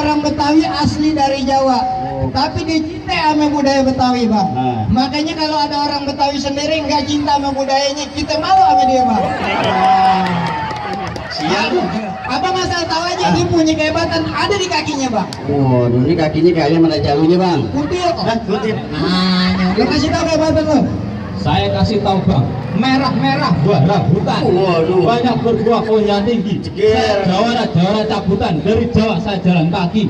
orang Betawi asli dari Jawa, tapi dia cinta sama budaya Betawi bang. Makanya kalau ada orang Betawi sendiri nggak cinta sama budayanya, kita malu sama dia bang. Siap. Abang asal tahu aja dia punya kehebatan ada di kakinya bang. Waduh, ini kakinya kayaknya ada jalunya bang. Kutil kok. Kutip. Lo kasih tahu kehebatan lo. Saya kasih tahu bang, merah-merah buah rambutan. Waduh. Banyak berbuah pohonnya tinggi. Ceger. Jawara cabutan, dari Jawa saya jalan kaki.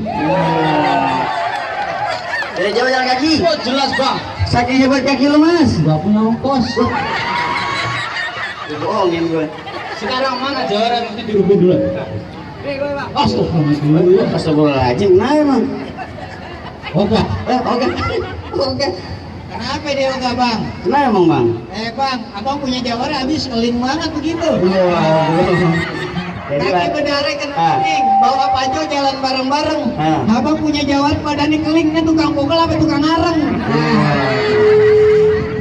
Dari Jawa jalan kaki. Oh jelas bang, Saking hebat kaki lu mas. nggak punya ongkos. Bohongin gue. Sekarang mana Jawara nanti dirubah dulu. Astagfirullah. Astagfirullahaladzim. Nah emang. Oke. Oke. Oke. Kenapa dia enggak bang? Nah emang bang. Bang, abang punya Jawara habis ngeling banget begitu. Jadi Kaki berdarah kena keling, bawa pajo jalan bareng-bareng. Abang punya Jawara badannya keling, nih tukang pukul apa tukang areng.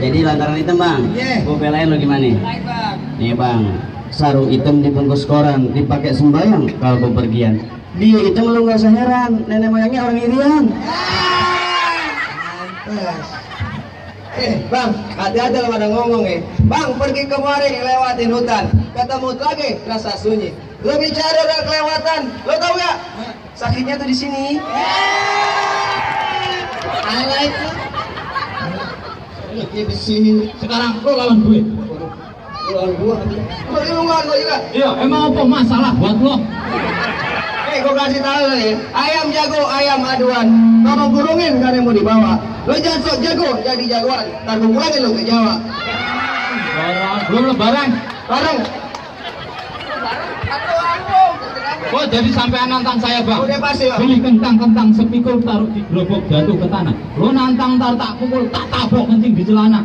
Jadi lantaran itu bang, Iya. gue belain lo gimana? Baik bang. Nih bang, sarung hitam dibungkus koran, dipakai sembahyang kalau bepergian. Dia hitam lo nggak usah heran, nenek moyangnya orang Irian. Bang, hati-hati lo pada ngomong Bang, pergi kemari lewatin hutan, ketemu lagi rasa sunyi. Lo bicara udah kelewatan, lo tau gak? Sakitnya tuh di sini. Highlight lo. Sakitnya di sini. Sekarang lo lawan gue. Lawan gua. Lo ilmuwan lo juga. Iya, emang apa masalah buat lo? Gue kasih tahu lo ayam jago, ayam aduan. Kalau gurungin kan yang mau dibawa. Lo jangan sok jago, jadi jagoan. Ntar gue pulangin lo ke Jawa. Belum lebaran. Bareng. Oh jadi sampai nantang saya bang. Udah pasti bang. Beli kentang sepikul taruh di gerobak jatuh ke tanah. Lo nantang tar tak pukul tak tabok kencing di celana.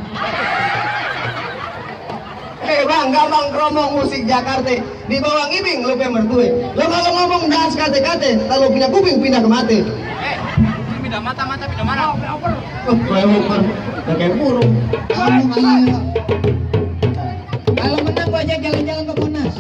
Bang, gampang kromong musik Jakarta. Di bawah ngibing lu pe mertue. Lo kalau ngomong dance kate-kate, kalau pindah kuping pindah ke mati. Pindah mata pindah mana? Kayak udah kayak burung. Kalau menang gua ajak jalan-jalan ke Monas.